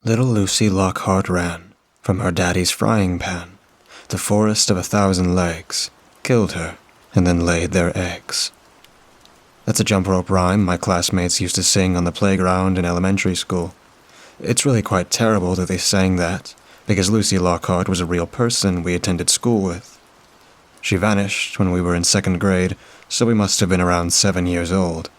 Little Lucy Lockhart ran from her daddy's frying pan. The forest of 1,000 legs killed her and then laid their eggs. That's a jump rope rhyme my classmates used to sing on the playground in elementary school. It's really quite terrible that they sang that, because Lucy Lockhart was a real person we attended school with. She vanished when we were in 2nd grade, so we must have been around 7 years old.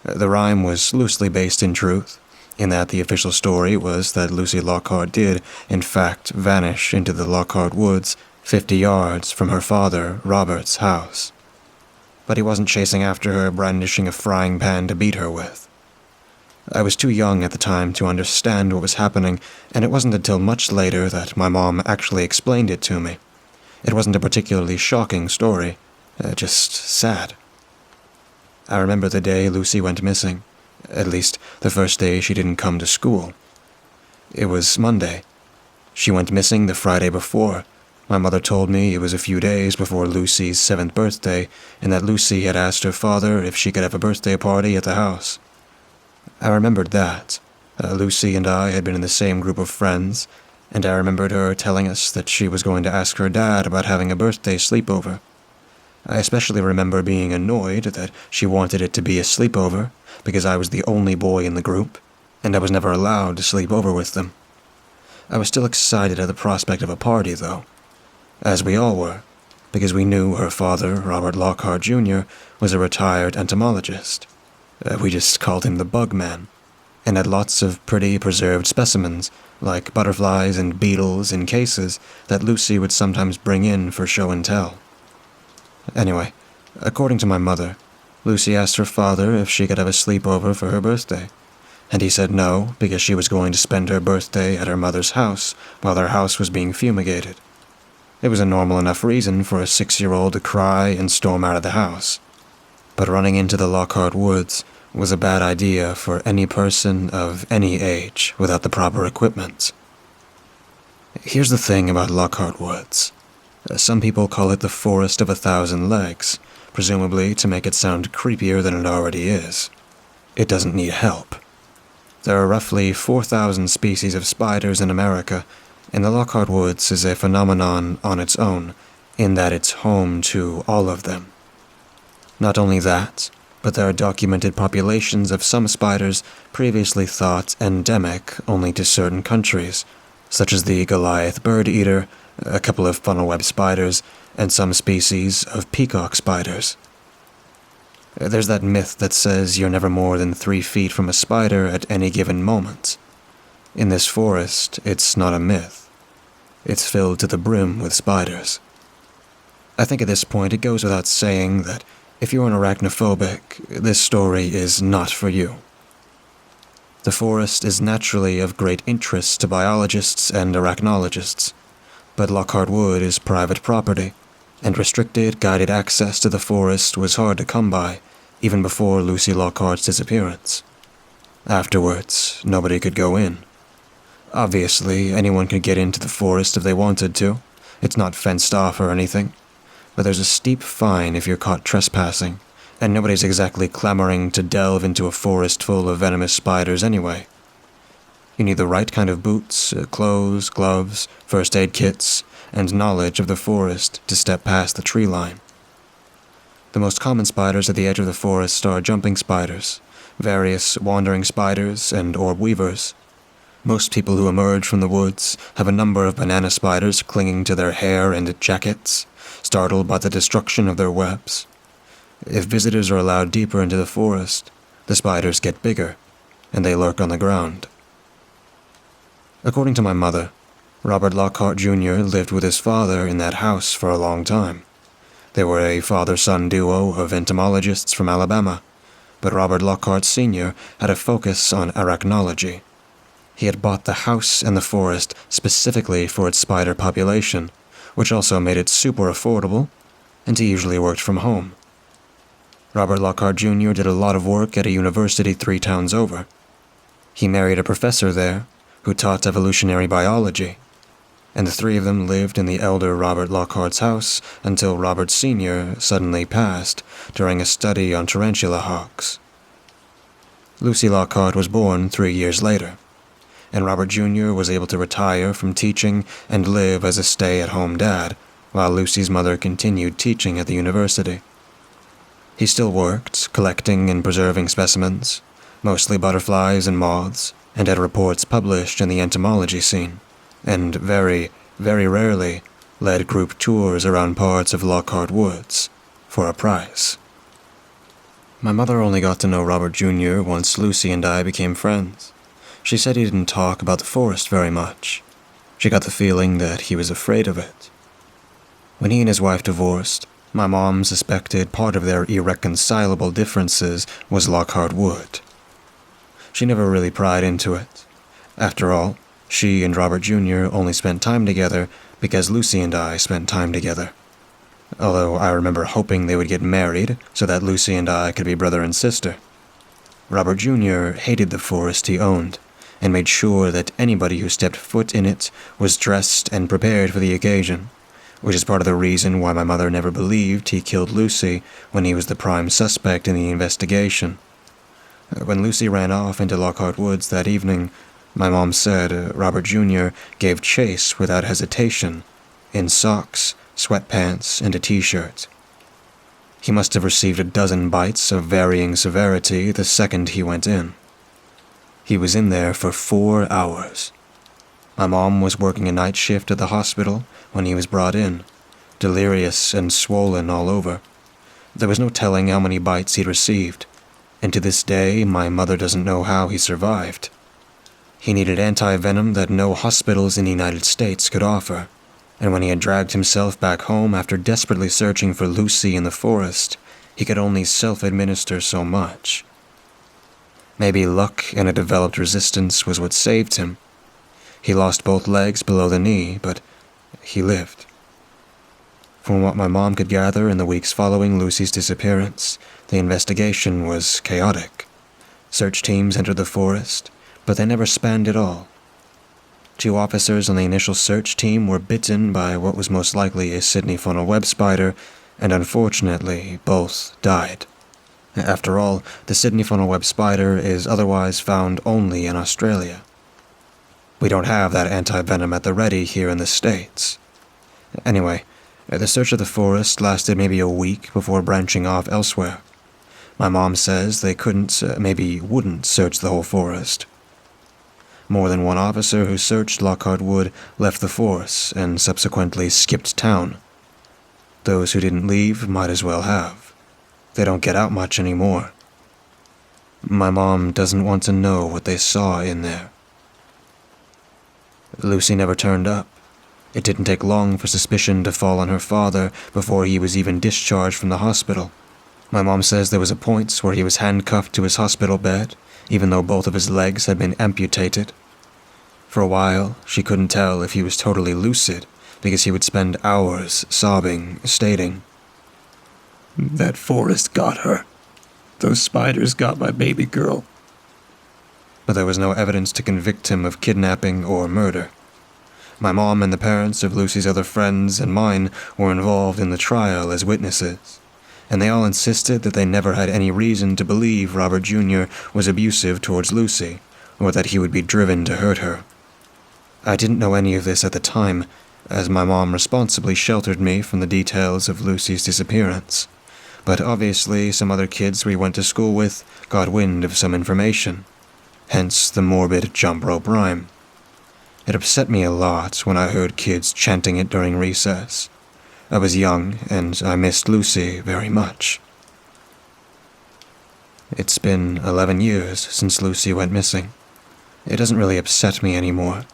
The rhyme was loosely based in truth, in that the official story was that Lucy Lockhart did, in fact, vanish into the Lockhart woods 50 yards from her father, Robert's, house. But he wasn't chasing after her, brandishing a frying pan to beat her with. I was too young at the time to understand what was happening, and it wasn't until much later that my mom actually explained it to me. It wasn't a particularly shocking story, just sad. I remember the day Lucy went missing. At least, the first day she didn't come to school. It was Monday. She went missing the Friday before. My mother told me it was a few days before Lucy's 7th birthday, and that Lucy had asked her father if she could have a birthday party at the house. I remembered that. Lucy and I had been in the same group of friends, and I remembered her telling us that she was going to ask her dad about having a birthday sleepover. I especially remember being annoyed that she wanted it to be a sleepover, because I was the only boy in the group, and I was never allowed to sleep over with them. I was still excited at the prospect of a party, though, as we all were, because we knew her father, Robert Lockhart Jr., was a retired entomologist. We just called him the Bug Man, and had lots of pretty preserved specimens, like butterflies and beetles in cases that Lucy would sometimes bring in for show and tell. Anyway, according to my mother, Lucy asked her father if she could have a sleepover for her birthday, and he said no because she was going to spend her birthday at her mother's house while their house was being fumigated. It was a normal enough reason for a 6-year-old to cry and storm out of the house. But running into the Lockhart woods was a bad idea for any person of any age without the proper equipment. Here's the thing about Lockhart Woods. Some people call it the forest of 1,000 legs, presumably to make it sound creepier than it already is. It doesn't need help. There are roughly 4,000 species of spiders in America, and the Lockhart Woods is a phenomenon on its own, in that it's home to all of them. Not only that, but there are documented populations of some spiders previously thought endemic only to certain countries, such as the Goliath bird eater, a couple of funnel-web spiders, and some species of peacock spiders. There's that myth that says you're never more than 3 feet from a spider at any given moment. In this forest, it's not a myth. It's filled to the brim with spiders. I think at this point it goes without saying that if you're an arachnophobic, this story is not for you. The forest is naturally of great interest to biologists and arachnologists, but Lockhart Wood is private property, and restricted, guided access to the forest was hard to come by, even before Lucy Lockhart's disappearance. Afterwards, nobody could go in. Obviously, anyone could get into the forest if they wanted to. It's not fenced off or anything, but there's a steep fine if you're caught trespassing, and nobody's exactly clamoring to delve into a forest full of venomous spiders anyway. You need the right kind of boots, clothes, gloves, first aid kits, and knowledge of the forest to step past the tree line. The most common spiders at the edge of the forest are jumping spiders, various wandering spiders, and orb weavers. Most people who emerge from the woods have a number of banana spiders clinging to their hair and jackets, startled by the destruction of their webs. If visitors are allowed deeper into the forest, the spiders get bigger, and they lurk on the ground. According to my mother, Robert Lockhart Jr. lived with his father in that house for a long time. They were a father-son duo of entomologists from Alabama, but Robert Lockhart Sr. had a focus on arachnology. He had bought the house and the forest specifically for its spider population, which also made it super affordable, and he usually worked from home. Robert Lockhart Jr. did a lot of work at a university 3 towns over. He married a professor there, who taught evolutionary biology, and the 3 of them lived in the elder Robert Lockhart's house until Robert Sr. suddenly passed during a study on tarantula hawks. Lucy Lockhart was born 3 years later, and Robert Jr. was able to retire from teaching and live as a stay-at-home dad, while Lucy's mother continued teaching at the university. He still worked, collecting and preserving specimens, mostly butterflies and moths, and had reports published in the entomology scene, and very, very rarely led group tours around parts of Lockhart Woods for a price. My mother only got to know Robert Jr. once Lucy and I became friends. She said he didn't talk about the forest very much. She got the feeling that he was afraid of it. When he and his wife divorced, my mom suspected part of their irreconcilable differences was Lockhart Wood. She never really pried into it. After all, she and Robert Jr. only spent time together because Lucy and I spent time together. Although I remember hoping they would get married so that Lucy and I could be brother and sister. Robert Jr. hated the forest he owned, and made sure that anybody who stepped foot in it was dressed and prepared for the occasion, which is part of the reason why my mother never believed he killed Lucy when he was the prime suspect in the investigation. When Lucy ran off into Lockhart Woods that evening, my mom said Robert Jr. gave chase without hesitation, in socks, sweatpants, and a t-shirt. He must have received a dozen bites of varying severity the second he went in. He was in there for 4 hours. My mom was working a night shift at the hospital when he was brought in, delirious and swollen all over. There was no telling how many bites he'd received, and to this day my mother doesn't know how he survived. He needed anti-venom that no hospitals in the United States could offer, and when he had dragged himself back home after desperately searching for Lucy in the forest, he could only self-administer so much. Maybe luck and a developed resistance was what saved him. He lost both legs below the knee, but he lived. From what my mom could gather in the weeks following Lucy's disappearance, the investigation was chaotic. Search teams entered the forest, but they never spanned it all. 2 officers on the initial search team were bitten by what was most likely a Sydney funnel web spider, and unfortunately, both died. After all, the Sydney funnel web spider is otherwise found only in Australia. We don't have that anti-venom at the ready here in the States. Anyway, the search of the forest lasted maybe a week before branching off elsewhere. My mom says they couldn't, maybe wouldn't search the whole forest. More than one officer who searched Lockhart Wood left the force and subsequently skipped town. Those who didn't leave might as well have. They don't get out much anymore. My mom doesn't want to know what they saw in there. Lucy never turned up. It didn't take long for suspicion to fall on her father before he was even discharged from the hospital. My mom says there was a point where he was handcuffed to his hospital bed, even though both of his legs had been amputated. For a while, she couldn't tell if he was totally lucid, because he would spend hours sobbing, stating, "That forest got her. Those spiders got my baby girl." But there was no evidence to convict him of kidnapping or murder. My mom and the parents of Lucy's other friends and mine were involved in the trial as witnesses, and they all insisted that they never had any reason to believe Robert Jr. was abusive towards Lucy, or that he would be driven to hurt her. I didn't know any of this at the time, as my mom responsibly sheltered me from the details of Lucy's disappearance, but obviously some other kids we went to school with got wind of some information, hence the morbid jump rope rhyme. It upset me a lot when I heard kids chanting it during recess. I was young, and I missed Lucy very much. It's been 11 years since Lucy went missing. It doesn't really upset me anymore.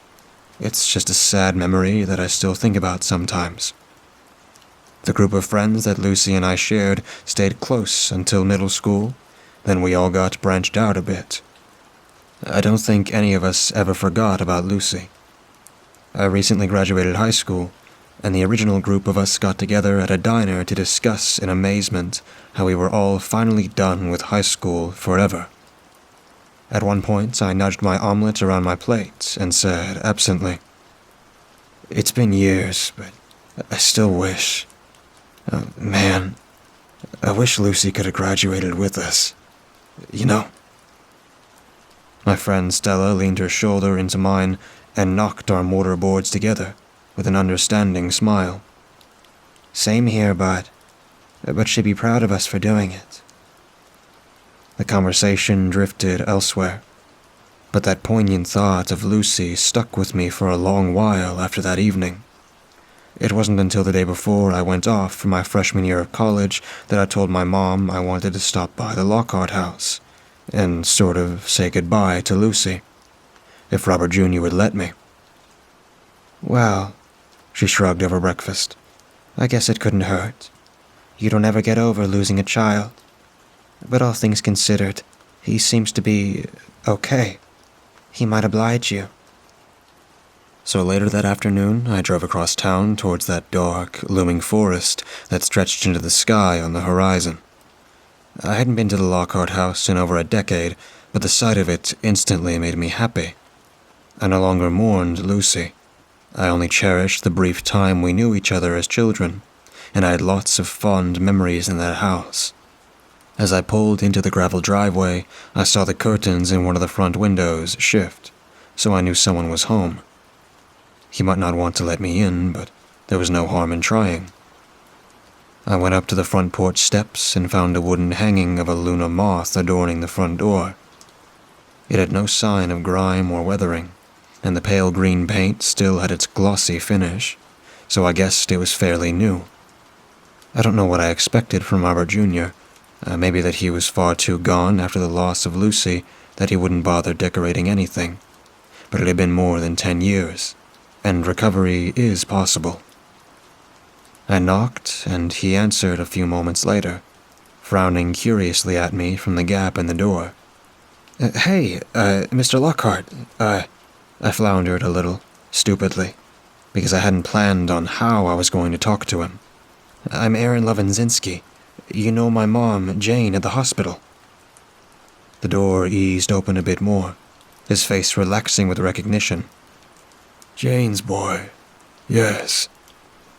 It's just a sad memory that I still think about sometimes. The group of friends that Lucy and I shared stayed close until middle school, then we all got branched out a bit. I don't think any of us ever forgot about Lucy. I recently graduated high school, and the original group of us got together at a diner to discuss in amazement how we were all finally done with high school forever. At one point, I nudged my omelet around my plate and said absently, "It's been years, but I still wish... man, I wish Lucy could have graduated with us. You know?" My friend Stella leaned her shoulder into mine and knocked our mortar boards together with an understanding smile. Same here, bud. But she'd be proud of us for doing it. The conversation drifted elsewhere, but that poignant thought of Lucy stuck with me for a long while after that evening. It wasn't until the day before I went off for my freshman year of college that I told my mom I wanted to stop by the Lockhart house and sort of say goodbye to Lucy, if Robert Jr. would let me. Well, she shrugged over breakfast. I guess it couldn't hurt. You don't ever get over losing a child. But all things considered, he seems to be okay. He might oblige you. So later that afternoon, I drove across town towards that dark, looming forest that stretched into the sky on the horizon. I hadn't been to the Lockhart house in over a decade, but the sight of it instantly made me happy. I no longer mourned Lucy. I only cherished the brief time we knew each other as children, and I had lots of fond memories in that house. As I pulled into the gravel driveway, I saw the curtains in one of the front windows shift, so I knew someone was home. He might not want to let me in, but there was no harm in trying. I went up to the front porch steps and found a wooden hanging of a lunar moth adorning the front door. It had no sign of grime or weathering, and the pale green paint still had its glossy finish, so I guessed it was fairly new. I don't know what I expected from Robert Jr., maybe that he was far too gone after the loss of Lucy that he wouldn't bother decorating anything, but it had been more than 10 years, and recovery is possible. I knocked, and he answered a few moments later, frowning curiously at me from the gap in the door. Hey, Mr. Lockhart, I floundered a little, stupidly, because I hadn't planned on how I was going to talk to him. I'm Aaron Levinzinski. You know my mom, Jane, at the hospital. The door eased open a bit more, his face relaxing with recognition. Jane's boy. Yes.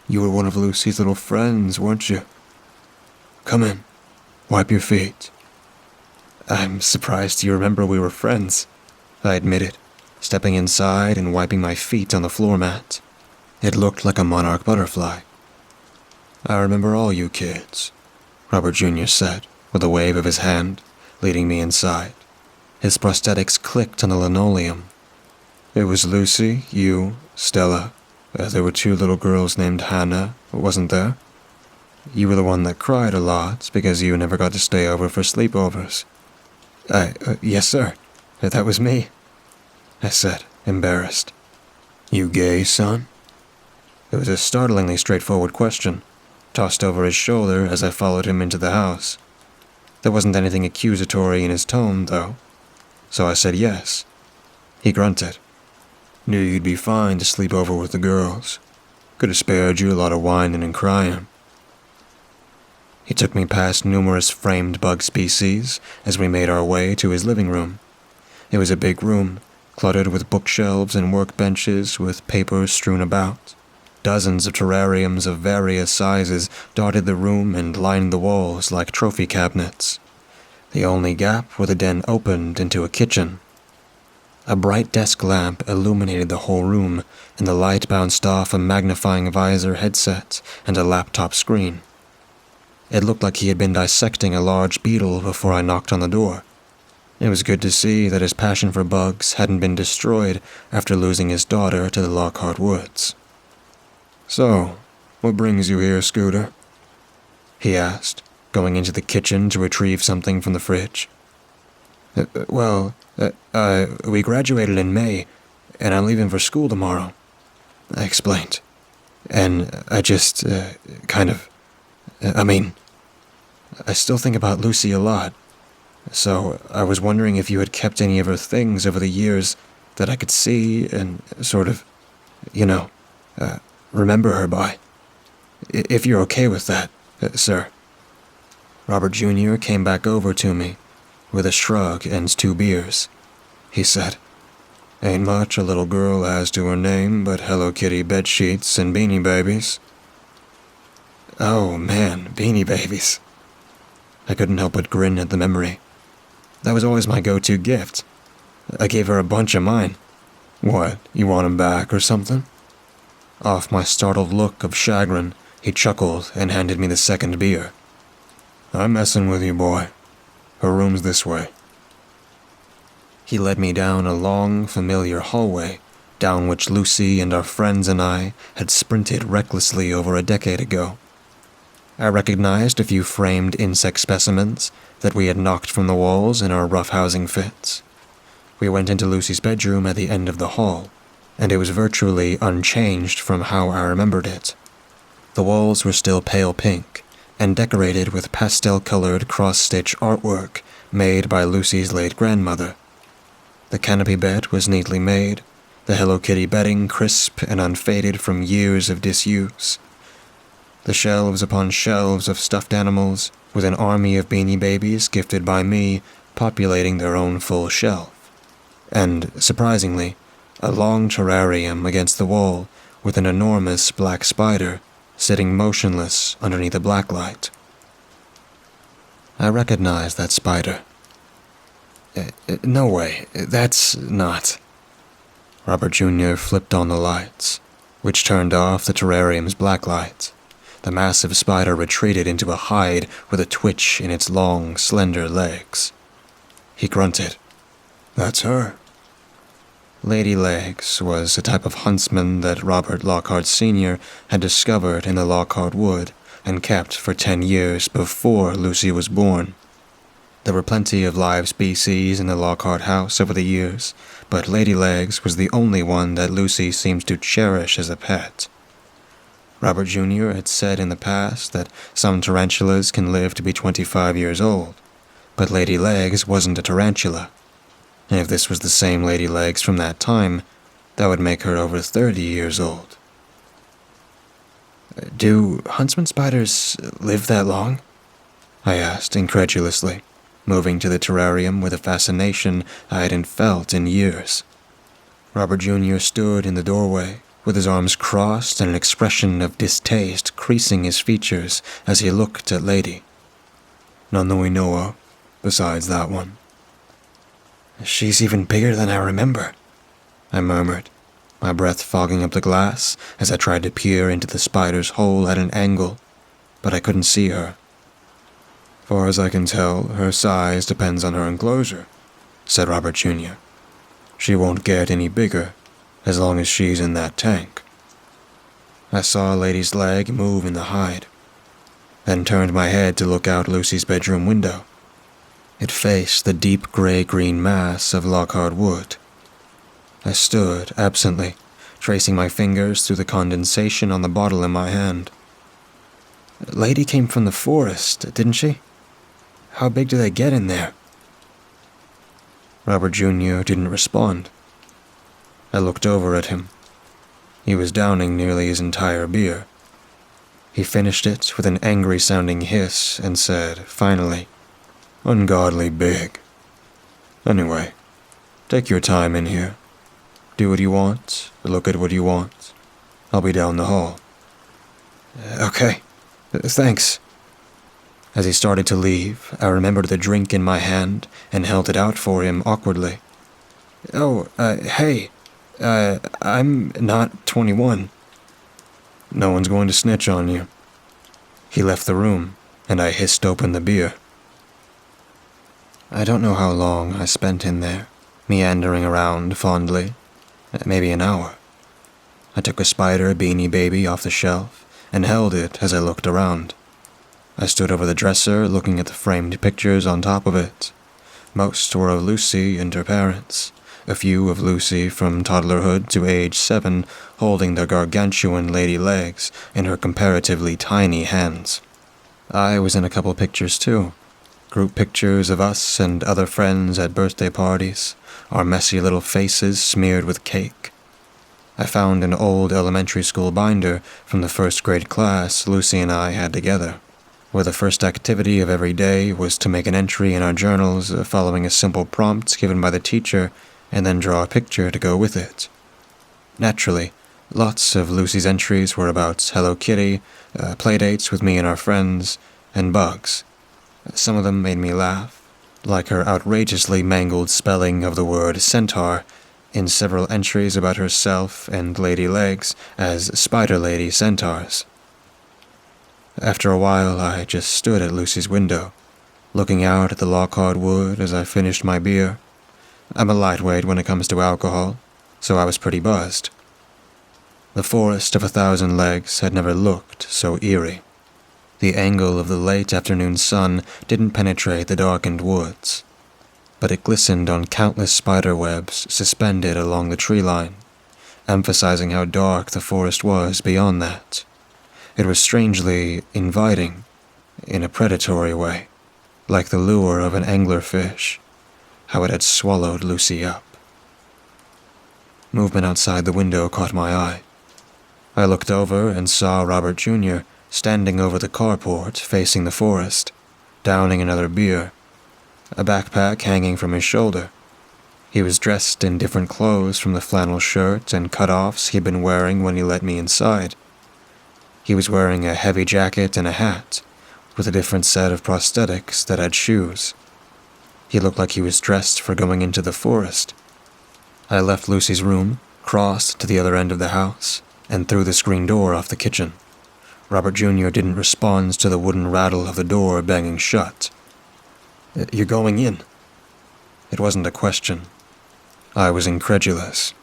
You were one of Lucy's little friends, weren't you? Come in. Wipe your feet. I'm surprised you remember we were friends, I admitted, stepping inside and wiping my feet on the floor mat. It looked like a monarch butterfly. I remember all you kids, Robert Jr. said, with a wave of his hand, leading me inside. His prosthetics clicked on the linoleum. It was Lucy, you, Stella. There were 2 little girls named Hannah, wasn't there? You were the one that cried a lot because you never got to stay over for sleepovers. Yes, sir. That was me, I said, embarrassed. You gay, son? It was a startlingly straightforward question, tossed over his shoulder as I followed him into the house. There wasn't anything accusatory in his tone, though, so I said yes. He grunted. Knew you'd be fine to sleep over with the girls. Could have spared you a lot of whining and crying. He took me past numerous framed bug species as we made our way to his living room. It was a big room, cluttered with bookshelves and workbenches with papers strewn about. Dozens of terrariums of various sizes dotted the room and lined the walls like trophy cabinets. The only gap where the den opened into a kitchen. A bright desk lamp illuminated the whole room, and the light bounced off a magnifying visor headset and a laptop screen. It looked like he had been dissecting a large beetle before I knocked on the door. It was good to see that his passion for bugs hadn't been destroyed after losing his daughter to the Lockhart woods. So, what brings you here, Scooter? He asked, going into the kitchen to retrieve something from the fridge. We graduated in May, and I'm leaving for school tomorrow, I explained. And I just, I still think about Lucy a lot, so I was wondering if you had kept any of her things over the years that I could see and sort of, remember her by. If you're okay with that, sir. Robert Jr. came back over to me, with a shrug and 2 beers. He said, Ain't much a little girl has to her name but Hello Kitty bedsheets and Beanie Babies. Oh man, Beanie Babies. I couldn't help but grin at the memory. That was always my go-to gift. I gave her a bunch of mine. What, you want 'em back or something?" Off my startled look of chagrin, he chuckled and handed me the second beer. "I'm messing with you, boy. Her room's this way." He led me down a long, familiar hallway, down which Lucy and our friends and I had sprinted recklessly over a decade ago. I recognized a few framed insect specimens that we had knocked from the walls in our roughhousing fits. We went into Lucy's bedroom at the end of the hall, and it was virtually unchanged from how I remembered it. The walls were still pale pink, and decorated with pastel-colored cross-stitch artwork made by Lucy's late grandmother. The canopy bed was neatly made, the Hello Kitty bedding crisp and unfaded from years of disuse. The shelves upon shelves of stuffed animals, with an army of Beanie Babies gifted by me populating their own full shelf. And, surprisingly, a long terrarium against the wall with an enormous black spider sitting motionless underneath a blacklight. I recognized that spider. No way, that's not. Robert Jr. flipped on the lights, which turned off the terrarium's blacklight. The massive spider retreated into a hide with a twitch in its long, slender legs. He grunted. "That's her." Lady Legs was a type of huntsman that Robert Lockhart Sr. had discovered in the Lockhart Wood and kept for 10 years before Lucy was born. There were plenty of live species in the Lockhart house over the years, but Lady Legs was the only one that Lucy seemed to cherish as a pet. Robert Jr. had said in the past that some tarantulas can live to be 25 years old, but Lady Legs wasn't a tarantula. If this was the same Lady Legs from that time, that would make her over 30 years old. "Do huntsman spiders live that long?" I asked incredulously, moving to the terrarium with a fascination I hadn't felt in years. Robert Jr. stood in the doorway, with his arms crossed and an expression of distaste creasing his features as he looked at Lady. "None that we know of, besides that one." "She's even bigger than I remember," I murmured, my breath fogging up the glass as I tried to peer into the spider's hole at an angle, but I couldn't see her. "Far as I can tell, her size depends on her enclosure," said Robert Jr. "She won't get any bigger as long as she's in that tank." I saw Lady's leg move in the hide, then turned my head to look out Lucy's bedroom window. It faced the deep gray-green mass of Lockhart Wood. I stood absently, tracing my fingers through the condensation on the bottle in my hand. "Lady came from the forest, didn't she? How big do they get in there?" Robert Jr. didn't respond. I looked over at him. He was downing nearly his entire beer. He finished it with an angry-sounding hiss and said, finally, "Ungodly big. Anyway, take your time in here. Do what you want, look at what you want. I'll be down the hall." "Okay, thanks." As he started to leave, I remembered the drink in my hand and held it out for him awkwardly. Hey, I'm not 21. "No one's going to snitch on you." He left the room, and I hissed open the beer. I don't know how long I spent in there, meandering around fondly. Maybe an hour. I took a spider Beanie Baby off the shelf and held it as I looked around. I stood over the dresser looking at the framed pictures on top of it. Most were of Lucy and her parents, a few of Lucy from toddlerhood to age 7 holding their gargantuan Lady Legs in her comparatively tiny hands. I was in a couple pictures too. Group pictures of us and other friends at birthday parties, our messy little faces smeared with cake. I found an old elementary school binder from the first grade class Lucy and I had together, where the first activity of every day was to make an entry in our journals following a simple prompt given by the teacher and then draw a picture to go with it. Naturally, lots of Lucy's entries were about Hello Kitty, playdates with me and our friends, and bugs. Some of them made me laugh, like her outrageously mangled spelling of the word centaur in several entries about herself and Lady Legs as Spider Lady Centaurs. After a while, I just stood at Lucy's window, looking out at the Lockhart wood as I finished my beer. I'm a lightweight when it comes to alcohol, so I was pretty buzzed. The forest of 1,000 legs had never looked so eerie. The angle of the late afternoon sun didn't penetrate the darkened woods, but it glistened on countless spider webs suspended along the tree line, emphasizing how dark the forest was beyond that. It was strangely inviting, in a predatory way, like the lure of an anglerfish, how it had swallowed Lucy up. Movement outside the window caught my eye. I looked over and saw Robert Jr. standing over the carport facing the forest, downing another beer, a backpack hanging from his shoulder. He was dressed in different clothes from the flannel shirt and cut-offs he'd been wearing when he let me inside. He was wearing a heavy jacket and a hat, with a different set of prosthetics that had shoes. He looked like he was dressed for going into the forest. I left Lucy's room, crossed to the other end of the house, and through the screen door off the kitchen. Robert Jr. didn't respond to the wooden rattle of the door banging shut. "You're going in?" It wasn't a question. I was incredulous.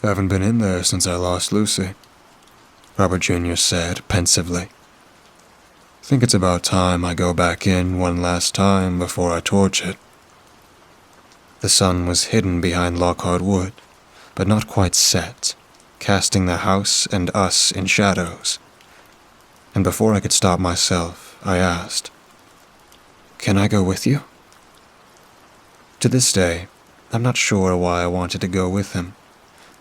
"Haven't been in there since I lost Lucy," Robert Jr. said pensively. "Think it's about time I go back in one last time before I torch it." The sun was hidden behind Lockhart Wood, but not quite set, casting the house and us in shadows. And before I could stop myself, I asked, "Can I go with you?" To this day, I'm not sure why I wanted to go with him.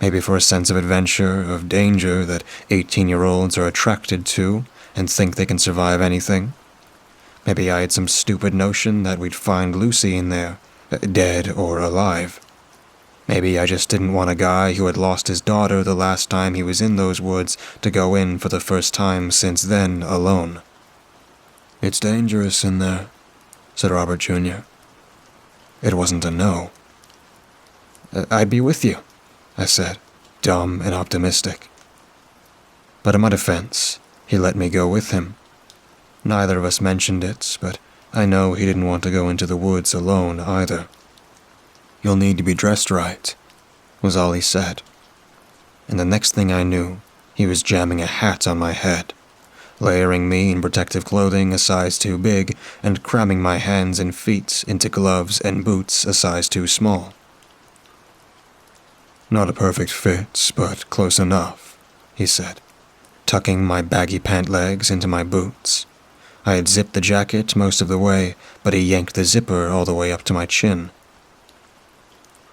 Maybe for a sense of adventure, of danger that 18-year-olds are attracted to and think they can survive anything. Maybe I had some stupid notion that we'd find Lucy in there, dead or alive. Maybe I just didn't want a guy who had lost his daughter the last time he was in those woods to go in for the first time since then alone. "It's dangerous in there," said Robert Jr. It wasn't a no. "I'd be with you," I said, dumb and optimistic. But in my defense, he let me go with him. Neither of us mentioned it, but I know he didn't want to go into the woods alone either. "You'll need to be dressed right," was all he said. And the next thing I knew, he was jamming a hat on my head, layering me in protective clothing a size too big and cramming my hands and feet into gloves and boots a size too small. "Not a perfect fit, but close enough," he said, tucking my baggy pant legs into my boots. I had zipped the jacket most of the way, but he yanked the zipper all the way up to my chin.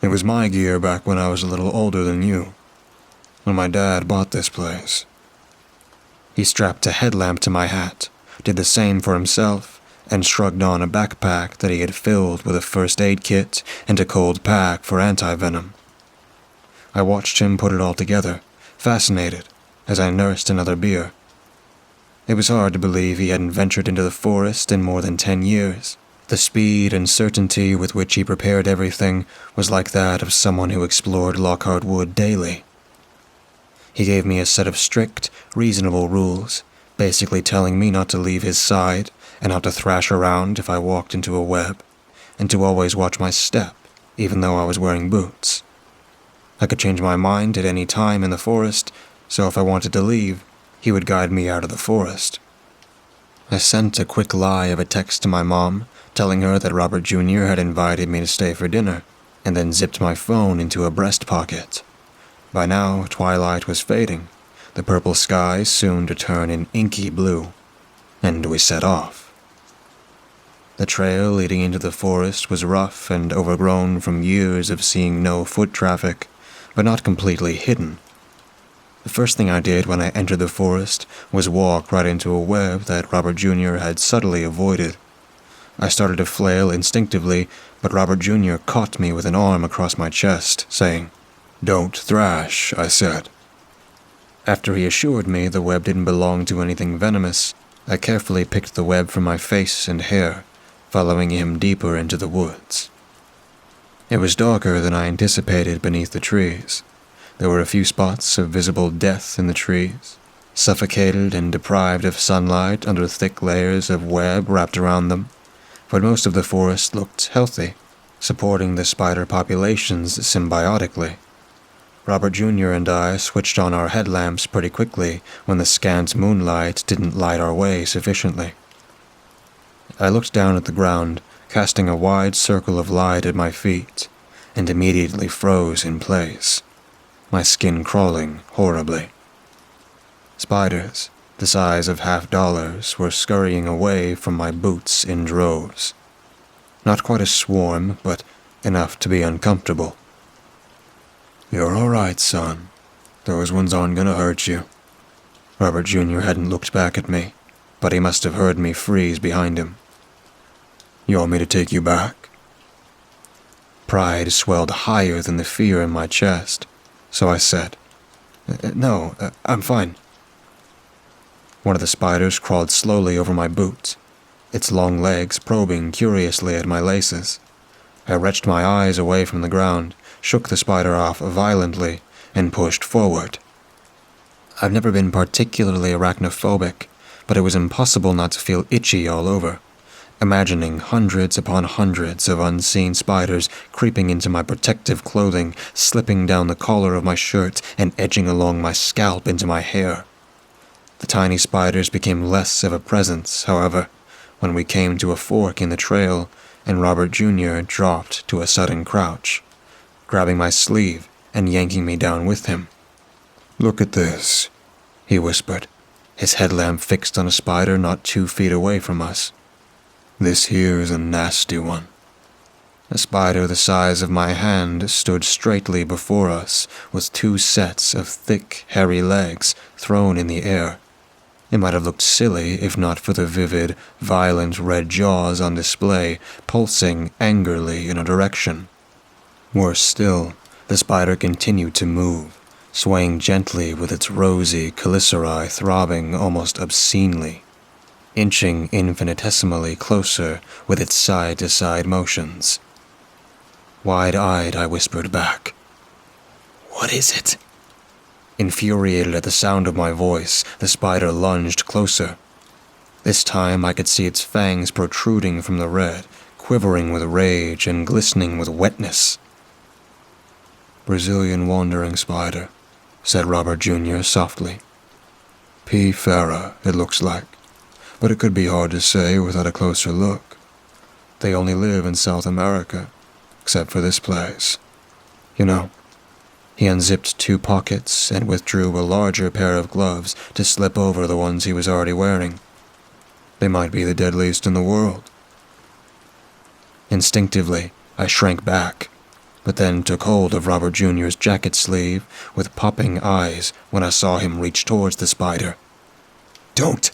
"It was my gear back when I was a little older than you, when my dad bought this place." He strapped a headlamp to my hat, did the same for himself, and shrugged on a backpack that he had filled with a first aid kit and a cold pack for anti-venom. I watched him put it all together, fascinated, as I nursed another beer. It was hard to believe he hadn't ventured into the forest in more than 10 years. The speed and certainty with which he prepared everything was like that of someone who explored Lockhart Wood daily. He gave me a set of strict, reasonable rules, basically telling me not to leave his side and not to thrash around if I walked into a web, and to always watch my step, even though I was wearing boots. I could change my mind at any time in the forest, so if I wanted to leave, he would guide me out of the forest. I sent a quick lie of a text to my mom, telling her that Robert Jr. had invited me to stay for dinner, and then zipped my phone into a breast pocket. By now, twilight was fading, the purple sky soon to turn an inky blue, and we set off. The trail leading into the forest was rough and overgrown from years of seeing no foot traffic, but not completely hidden. The first thing I did when I entered the forest was walk right into a web that Robert Jr. had subtly avoided. I started to flail instinctively, but Robert Jr. caught me with an arm across my chest, saying, "Don't thrash," I said. After he assured me the web didn't belong to anything venomous, I carefully picked the web from my face and hair, following him deeper into the woods. It was darker than I anticipated beneath the trees. There were a few spots of visible death in the trees, suffocated and deprived of sunlight under thick layers of web wrapped around them, but most of the forest looked healthy, supporting the spider populations symbiotically. Robert Jr. and I switched on our headlamps pretty quickly when the scant moonlight didn't light our way sufficiently. I looked down at the ground, casting a wide circle of light at my feet, and immediately froze in place, my skin crawling horribly. Spiders, the size of $50, were scurrying away from my boots in droves. Not quite a swarm, but enough to be uncomfortable. "You're all right, son. Those ones aren't gonna hurt you." Robert Jr. hadn't looked back at me, but he must have heard me freeze behind him. "You want me to take you back?" Pride swelled higher than the fear in my chest, so I said, "No, I'm fine." One of the spiders crawled slowly over my boot, its long legs probing curiously at my laces. I wrenched my eyes away from the ground, shook the spider off violently, and pushed forward. I've never been particularly arachnophobic, but it was impossible not to feel itchy all over, imagining hundreds upon hundreds of unseen spiders creeping into my protective clothing, slipping down the collar of my shirt, and edging along my scalp into my hair. The tiny spiders became less of a presence, however, when we came to a fork in the trail, and Robert Jr. dropped to a sudden crouch, grabbing my sleeve and yanking me down with him. "Look at this," he whispered, his headlamp fixed on a spider not 2 feet away from us. "This here is a nasty one." A spider the size of my hand stood straightly before us, with 2 sets of thick, hairy legs thrown in the air. It might have looked silly if not for the vivid, violent red jaws on display, pulsing angrily in a direction. Worse still, the spider continued to move, swaying gently with its rosy chelicerae throbbing almost obscenely, inching infinitesimally closer with its side-to-side motions. Wide-eyed, I whispered back, "What is it?" Infuriated at the sound of my voice, the spider lunged closer. This time I could see its fangs protruding from the red, quivering with rage and glistening with wetness. "Brazilian wandering spider," said Robert Jr. softly. "P. fera, it looks like, but it could be hard to say without a closer look. They only live in South America, except for this place. You know." He unzipped 2 pockets and withdrew a larger pair of gloves to slip over the ones he was already wearing. "They might be the deadliest in the world." Instinctively, I shrank back, but then took hold of Robert Jr.'s jacket sleeve with popping eyes when I saw him reach towards the spider. "Don't!"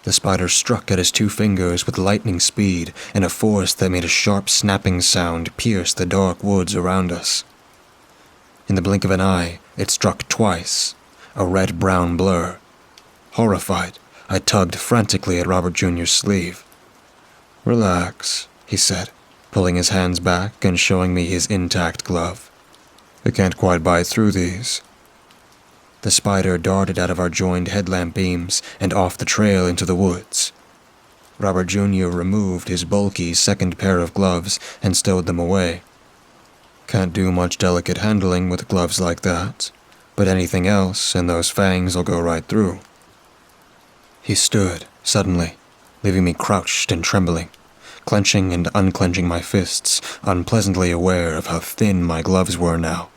The spider struck at his 2 fingers with lightning speed, and a force that made a sharp snapping sound pierce the dark woods around us. In the blink of an eye, it struck twice, a red-brown blur. Horrified, I tugged frantically at Robert Jr.'s sleeve. "Relax," he said, pulling his hands back and showing me his intact glove. "I can't quite bite through these." The spider darted out of our joined headlamp beams and off the trail into the woods. Robert Jr. removed his bulky second pair of gloves and stowed them away. "Can't do much delicate handling with gloves like that, but anything else and those fangs will go right through." He stood, suddenly, leaving me crouched and trembling, clenching and unclenching my fists, unpleasantly aware of how thin my gloves were now.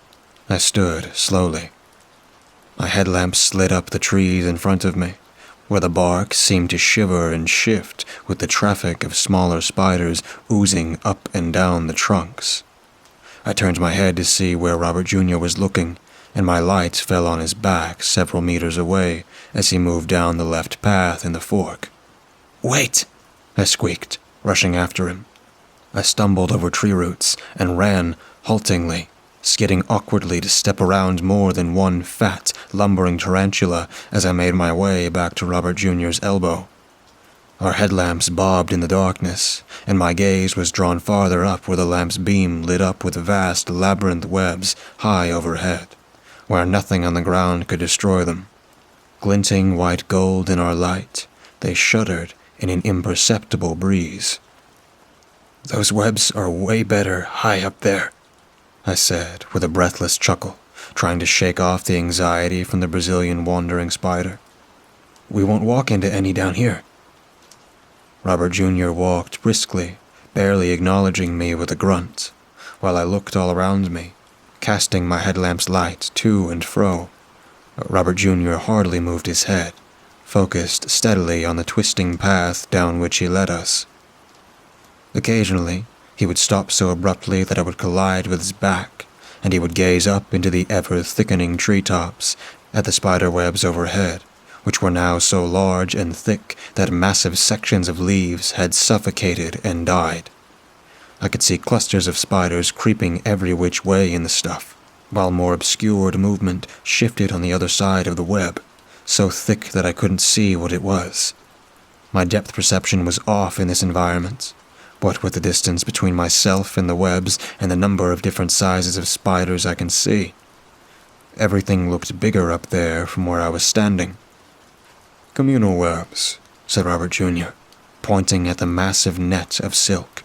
I stood, slowly. My headlamp slid up the trees in front of me, where the bark seemed to shiver and shift with the traffic of smaller spiders oozing up and down the trunks. I turned my head to see where Robert Jr. was looking, and my light fell on his back several meters away as he moved down the left path in the fork. "Wait!" I squeaked, rushing after him. I stumbled over tree roots and ran haltingly, skidding awkwardly to step around more than one fat, lumbering tarantula as I made my way back to Robert Jr.'s elbow. Our headlamps bobbed in the darkness, and my gaze was drawn farther up where the lamp's beam lit up with vast labyrinth webs high overhead, where nothing on the ground could destroy them. Glinting white gold in our light, they shuddered in an imperceptible breeze. "Those webs are way better high up there," I said with a breathless chuckle, trying to shake off the anxiety from the Brazilian wandering spider. "We won't walk into any down here." Robert Jr. walked briskly, barely acknowledging me with a grunt, while I looked all around me, casting my headlamp's light to and fro. Robert Jr. hardly moved his head, focused steadily on the twisting path down which he led us. Occasionally, he would stop so abruptly that I would collide with his back, and he would gaze up into the ever-thickening treetops at the spiderwebs overhead, which were now so large and thick that massive sections of leaves had suffocated and died. I could see clusters of spiders creeping every which way in the stuff, while more obscured movement shifted on the other side of the web, so thick that I couldn't see what it was. My depth perception was off in this environment, what with the distance between myself and the webs and the number of different sizes of spiders I can see. Everything looked bigger up there from where I was standing. "Communal webs," said Robert Jr., pointing at the massive net of silk.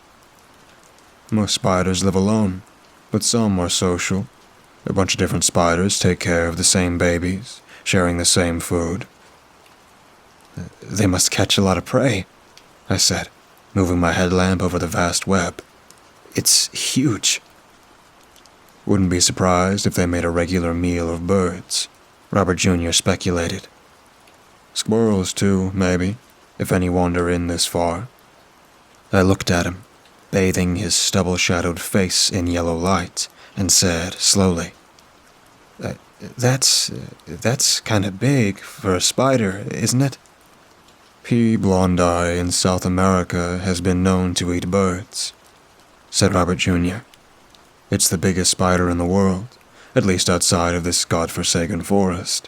"Most spiders live alone, but some are social. A bunch of different spiders take care of the same babies, sharing the same food." "They must catch a lot of prey," I said, moving my headlamp over the vast web. "It's huge." "Wouldn't be surprised if they made a regular meal of birds," Robert Jr. speculated. "Squirrels, too, maybe, if any wander in this far." I looked at him, bathing his stubble-shadowed face in yellow light, and said slowly, That's kind of big for a spider, isn't it?" "P. blondii in South America has been known to eat birds," said Robert Jr. "It's the biggest spider in the world, at least outside of this godforsaken forest.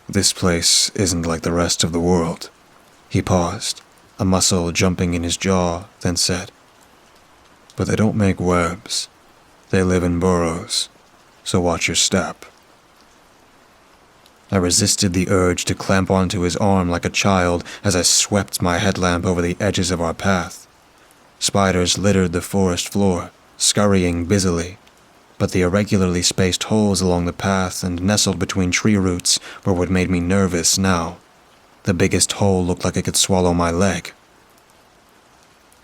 This place isn't like the rest of the world." He paused, a muscle jumping in his jaw, then said, "But they don't make webs. They live in burrows, so watch your step." I resisted the urge to clamp onto his arm like a child as I swept my headlamp over the edges of our path. Spiders littered the forest floor, scurrying busily, but the irregularly spaced holes along the path and nestled between tree roots were what made me nervous now. The biggest hole looked like it could swallow my leg.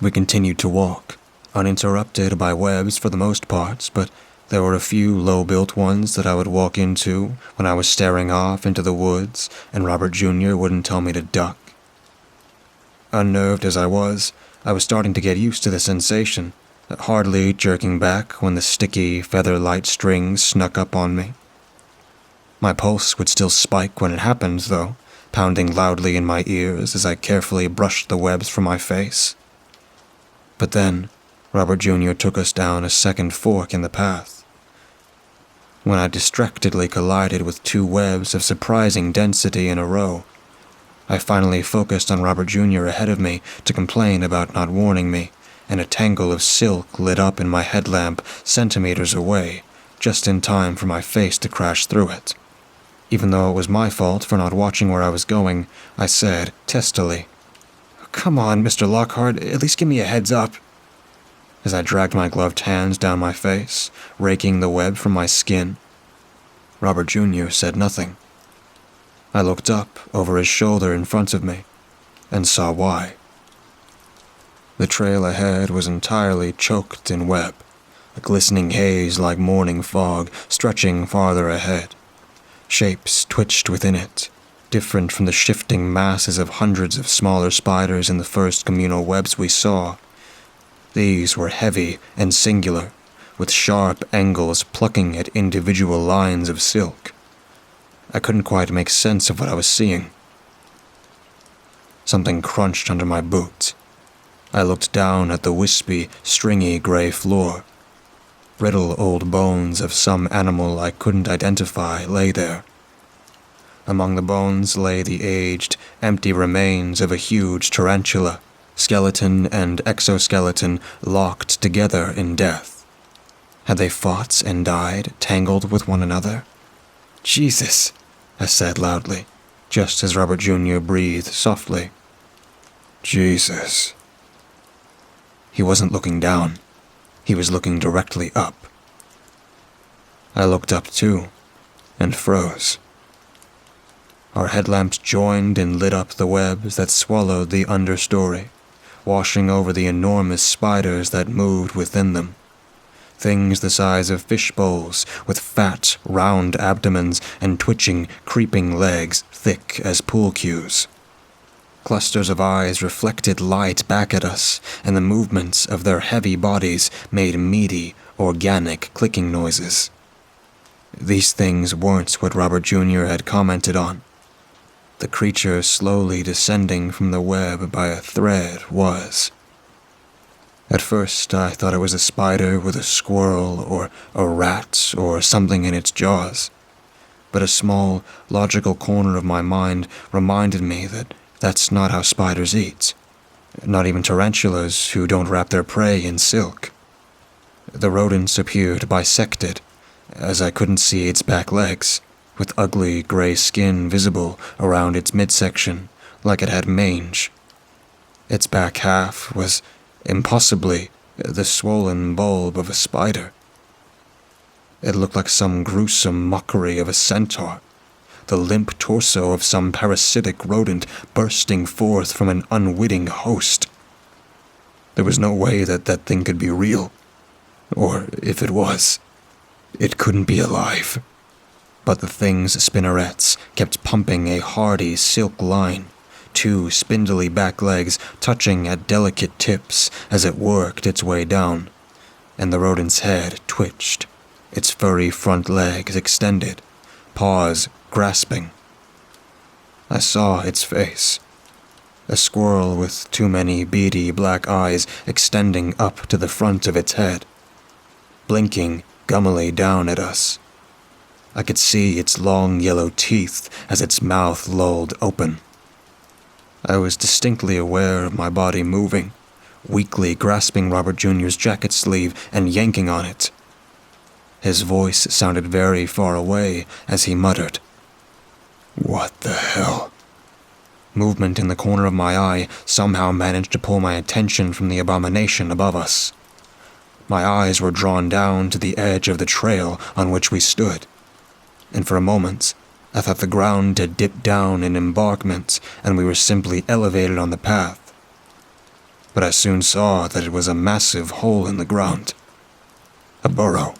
We continued to walk, uninterrupted by webs for the most part, but there were a few low-built ones that I would walk into when I was staring off into the woods and Robert Jr. wouldn't tell me to duck. Unnerved as I was starting to get used to the sensation, hardly jerking back when the sticky, feather-light strings snuck up on me. My pulse would still spike when it happened, though, pounding loudly in my ears as I carefully brushed the webs from my face. But then, Robert Jr. took us down a second fork in the path. When I distractedly collided with two webs of surprising density in a row, I finally focused on Robert Jr. ahead of me to complain about not warning me, and a tangle of silk lit up in my headlamp centimeters away, just in time for my face to crash through it. Even though it was my fault for not watching where I was going, I said, testily, "Come on, Mr. Lockhart, at least give me a heads up," as I dragged my gloved hands down my face, raking the web from my skin. Robert Jr. said nothing. I looked up over his shoulder in front of me, and saw why. The trail ahead was entirely choked in web, a glistening haze like morning fog stretching farther ahead. Shapes twitched within it, different from the shifting masses of hundreds of smaller spiders in the first communal webs we saw. These were heavy and singular, with sharp angles plucking at individual lines of silk. I couldn't quite make sense of what I was seeing. Something crunched under my boot. I looked down at the wispy, stringy gray floor. Brittle old bones of some animal I couldn't identify lay there. Among the bones lay the aged, empty remains of a huge tarantula, skeleton and exoskeleton locked together in death. Had they fought and died, tangled with one another? "Jesus," I said loudly, just as Robert Jr. breathed softly. Jesus. He wasn't looking down. He was looking directly up. I looked up too, and froze. Our headlamps joined and lit up the webs that swallowed the understory, washing over the enormous spiders that moved within them. Things the size of fish bowls, with fat, round abdomens and twitching, creeping legs thick as pool cues. Clusters of eyes reflected light back at us, and the movements of their heavy bodies made meaty, organic clicking noises. These things weren't what Robert Jr. had commented on. The creature slowly descending from the web by a thread was. At first, I thought it was a spider with a squirrel or a rat or something in its jaws. But a small, logical corner of my mind reminded me that that's not how spiders eat. Not even tarantulas who don't wrap their prey in silk. The rodents appeared bisected, as I couldn't see its back legs, with ugly gray skin visible around its midsection, like it had mange. Its back half was impossibly the swollen bulb of a spider. It looked like some gruesome mockery of a centaur, the limp torso of some parasitic rodent bursting forth from an unwitting host. There was no way that that thing could be real, or if it was, it couldn't be alive. But the thing's spinnerets kept pumping a hardy silk line, two spindly back legs touching at delicate tips as it worked its way down, and the rodent's head twitched, its furry front legs extended, paws grasping. I saw its face, a squirrel with too many beady black eyes extending up to the front of its head, blinking gummily down at us. I could see its long yellow teeth as its mouth lolled open. I was distinctly aware of my body moving, weakly grasping Robert Jr.'s jacket sleeve and yanking on it. His voice sounded very far away as he muttered, "What the hell?" Movement in the corner of my eye somehow managed to pull my attention from the abomination above us. My eyes were drawn down to the edge of the trail on which we stood, and for a moment I thought the ground had dipped down in embankment and we were simply elevated on the path. But I soon saw that it was a massive hole in the ground. A burrow.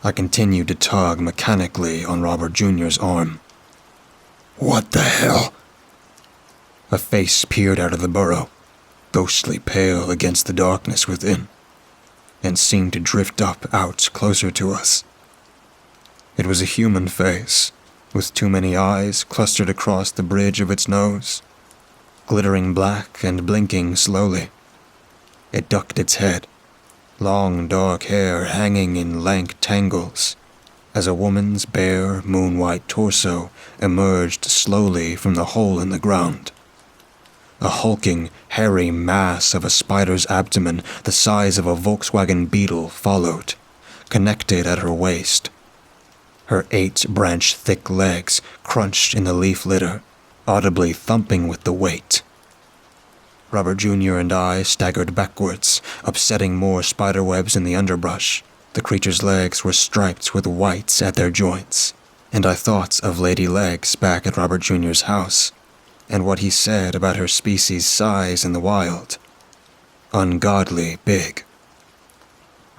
I continued to tug mechanically on Robert Jr.'s arm. "What the hell?" A face peered out of the burrow, ghostly pale against the darkness within, and seemed to drift out closer to us. It was a human face, with too many eyes clustered across the bridge of its nose, glittering black and blinking slowly. It ducked its head, long dark hair hanging in lank tangles, as a woman's bare, moon-white torso emerged slowly from the hole in the ground. A hulking, hairy mass of a spider's abdomen the size of a Volkswagen Beetle followed, connected at her waist. Her 8-branch thick legs crunched in the leaf litter, audibly thumping with the weight. Robert Jr. and I staggered backwards, upsetting more spiderwebs in the underbrush. The creature's legs were striped with white at their joints, and I thought of Lady Legs back at Robert Jr.'s house, and what he said about her species' size in the wild. Ungodly big.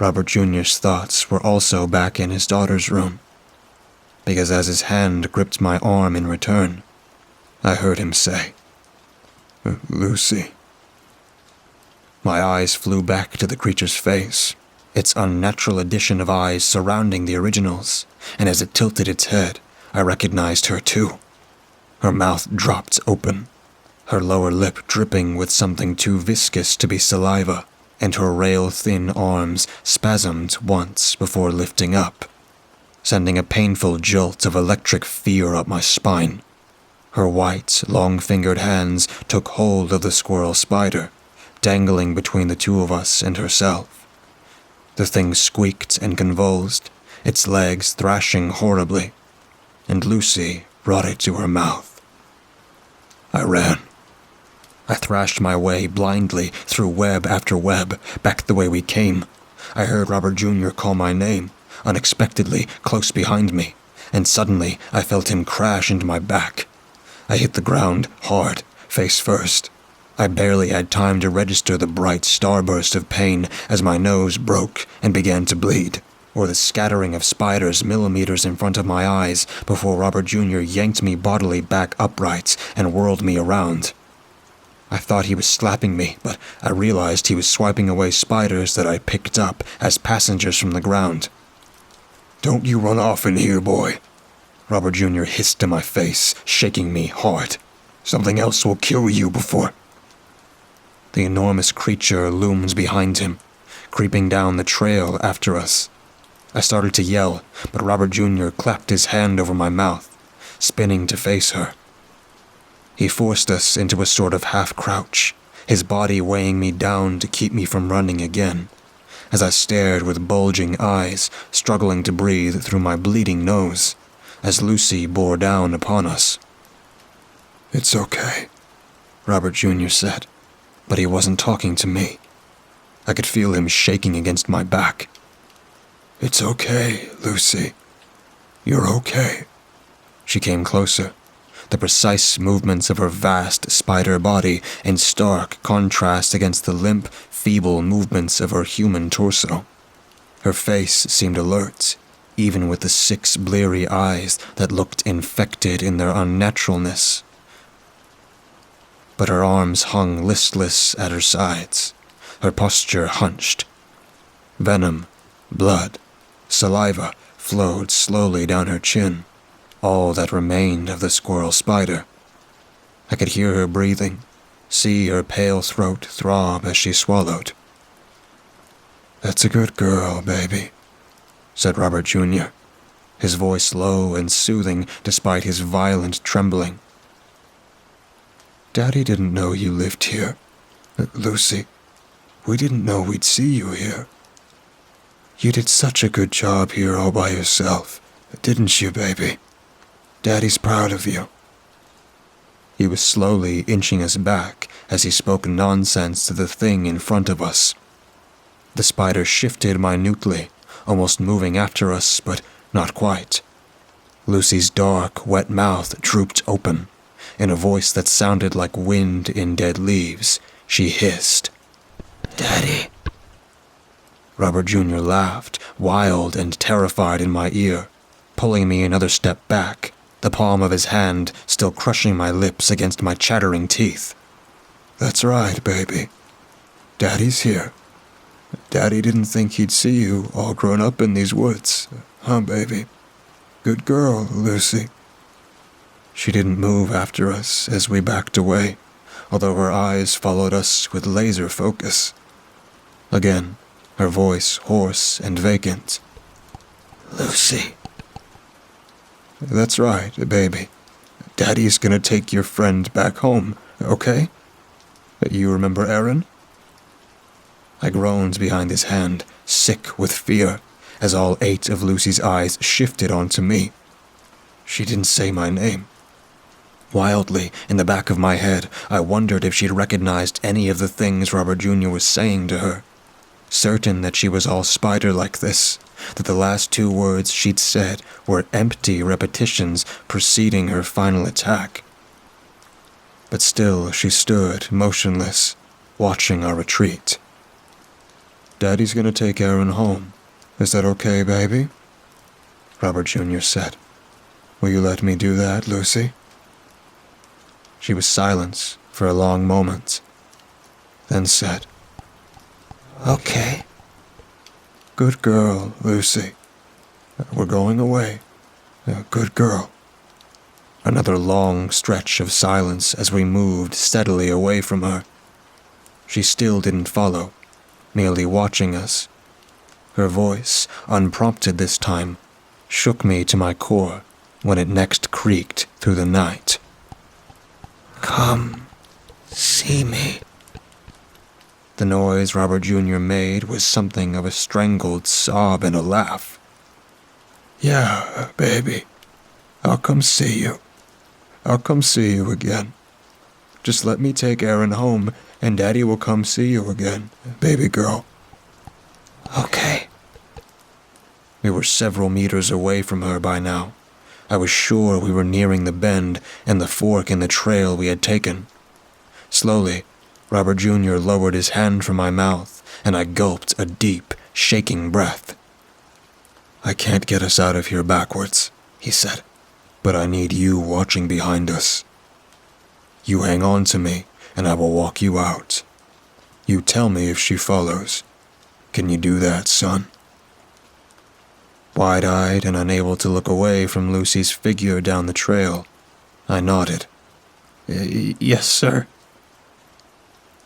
Robert Jr.'s thoughts were also back in his daughter's room, because as his hand gripped my arm in return, I heard him say, "Lucy." My eyes flew back to the creature's face, its unnatural addition of eyes surrounding the original's, and as it tilted its head, I recognized her too. Her mouth dropped open, her lower lip dripping with something too viscous to be saliva, and her rail-thin arms spasmed once before lifting up. sending a painful jolt of electric fear up my spine. Her white, long-fingered hands took hold of the squirrel spider, dangling between the two of us and herself. The thing squeaked and convulsed, its legs thrashing horribly, and Lucy brought it to her mouth. I ran. I thrashed my way blindly through web after web, back the way we came. I heard Robert Jr. call my name, unexpectedly close behind me, and suddenly I felt him crash into my back. I hit the ground hard, face first. I barely had time to register the bright starburst of pain as my nose broke and began to bleed, or the scattering of spiders millimeters in front of my eyes before Robert Jr. yanked me bodily back upright and whirled me around. I thought he was slapping me, but I realized he was swiping away spiders that I picked up as passengers from the ground. "Don't you run off in here, boy," Robert Jr. hissed in my face, shaking me hard. "Something else will kill you before—" The enormous creature looms behind him, creeping down the trail after us. I started to yell, but Robert Jr. clapped his hand over my mouth, spinning to face her. He forced us into a sort of half-crouch, his body weighing me down to keep me from running again, as I stared with bulging eyes, struggling to breathe through my bleeding nose, as Lucy bore down upon us. "It's okay," Robert Jr. said, but he wasn't talking to me. I could feel him shaking against my back. "It's okay, Lucy. You're okay." She came closer, the precise movements of her vast spider body in stark contrast against the limp, feeble movements of her human torso. Her face seemed alert, even with the 6 bleary eyes that looked infected in their unnaturalness. But her arms hung listless at her sides, her posture hunched. Venom, blood, saliva flowed slowly down her chin, all that remained of the squirrel spider. I could hear her breathing, see her pale throat throb as she swallowed. "That's a good girl, baby," said Robert Jr., his voice low and soothing despite his violent trembling. "Daddy didn't know you lived here. Lucy, we didn't know we'd see you here. You did such a good job here all by yourself, didn't you, baby? Daddy's proud of you." He was slowly inching us back as he spoke nonsense to the thing in front of us. The spider shifted minutely, almost moving after us, but not quite. Lucy's dark, wet mouth drooped open. In a voice that sounded like wind in dead leaves, she hissed, "Daddy." Robert Jr. laughed, wild and terrified in my ear, pulling me another step back, the palm of his hand still crushing my lips against my chattering teeth. "That's right, baby. Daddy's here. Daddy didn't think he'd see you all grown up in these woods, huh, baby? Good girl, Lucy." She didn't move after us as we backed away, although her eyes followed us with laser focus. Again, her voice hoarse and vacant. "Lucy." "That's right, baby. Daddy's gonna take your friend back home, okay? You remember Aaron?" I groaned behind his hand, sick with fear, as all 8 of Lucy's eyes shifted onto me. She didn't say my name. Wildly, in the back of my head, I wondered if she'd recognized any of the things Robert Jr. was saying to her. Certain that she was all spider like this, that the last 2 words she'd said were empty repetitions preceding her final attack. But still she stood motionless, watching our retreat. "Daddy's gonna take Aaron home. Is that okay, baby?" Robert Jr. said. "Will you let me do that, Lucy?" She was silent for a long moment, then said, "Okay." "Good girl, Lucy. We're going away. Good girl." Another long stretch of silence as we moved steadily away from her. She still didn't follow, merely watching us. Her voice, unprompted this time, shook me to my core when it next creaked through the night. Come, see me. The noise Robert Jr. made was something of a strangled sob and a laugh. Yeah, baby. I'll come see you. I'll come see you again. Just let me take Aaron home, and Daddy will come see you again, baby girl. Okay. We were several meters away from her by now. I was sure we were nearing the bend and the fork in the trail we had taken. Slowly, Robert Jr. lowered his hand from my mouth, and I gulped a deep, shaking breath. I can't get us out of here backwards, he said, but I need you watching behind us. You hang on to me, and I will walk you out. You tell me if she follows. Can you do that, son? Wide-eyed and unable to look away from Lucy's figure down the trail, I nodded. Yes, sir.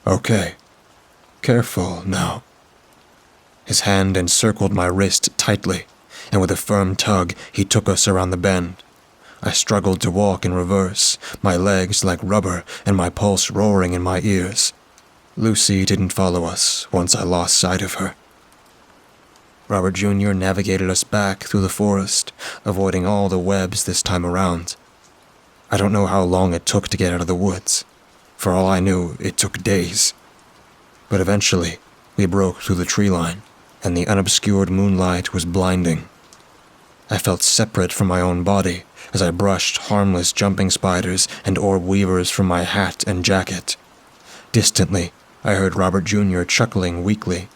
Okay. Careful now. His hand encircled my wrist tightly, and with a firm tug, he took us around the bend. I struggled to walk in reverse, my legs like rubber and my pulse roaring in my ears. Lucy didn't follow us once I lost sight of her. Robert Jr. navigated us back through the forest, avoiding all the webs this time around. I don't know how long it took to get out of the woods. For all I knew, it took days. But eventually, we broke through the tree line, and the unobscured moonlight was blinding. I felt separate from my own body as I brushed harmless jumping spiders and orb weavers from my hat and jacket. Distantly, I heard Robert Jr. chuckling weakly.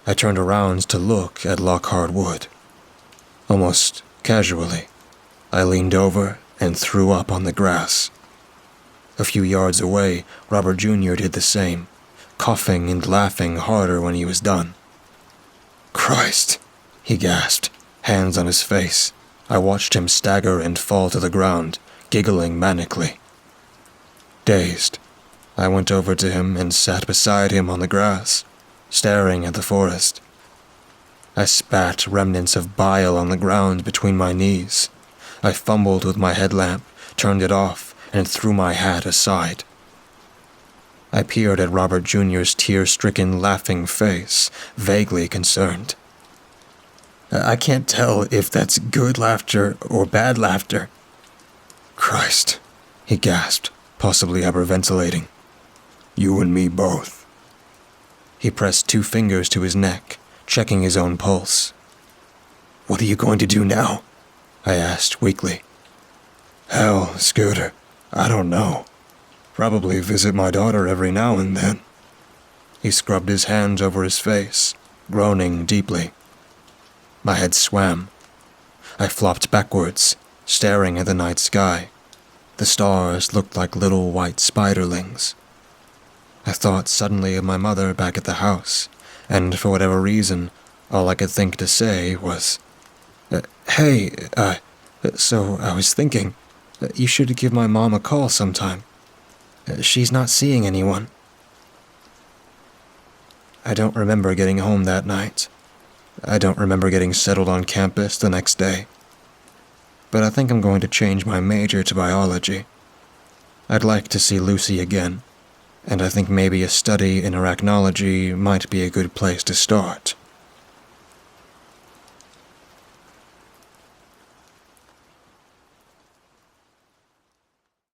I turned around to look at Lockhart Wood. Almost casually, I leaned over and threw up on the grass. A few yards away, Robert Jr. did the same, coughing and laughing harder when he was done. Christ, he gasped, hands on his face. I watched him stagger and fall to the ground, giggling manically. Dazed, I went over to him and sat beside him on the grass, staring at the forest. I spat remnants of bile on the ground between my knees. I fumbled with my headlamp, turned it off, and threw my hat aside. I peered at Robert Jr.'s tear-stricken, laughing face, vaguely concerned. I can't tell if that's good laughter or bad laughter. Christ, he gasped, possibly hyperventilating. You and me both. He pressed 2 fingers to his neck, checking his own pulse. What are you going to do now? I asked weakly. Hell, Scooter, I don't know. Probably visit my daughter every now and then. He scrubbed his hands over his face, groaning deeply. My head swam. I flopped backwards, staring at the night sky. The stars looked like little white spiderlings. I thought suddenly of my mother back at the house, and for whatever reason, all I could think to say was, Hey, so I was thinking, you should give my mom a call sometime. She's not seeing anyone. I don't remember getting home that night. I don't remember getting settled on campus the next day. But I think I'm going to change my major to biology. I'd like to see Lucy again, and I think maybe a study in arachnology might be a good place to start.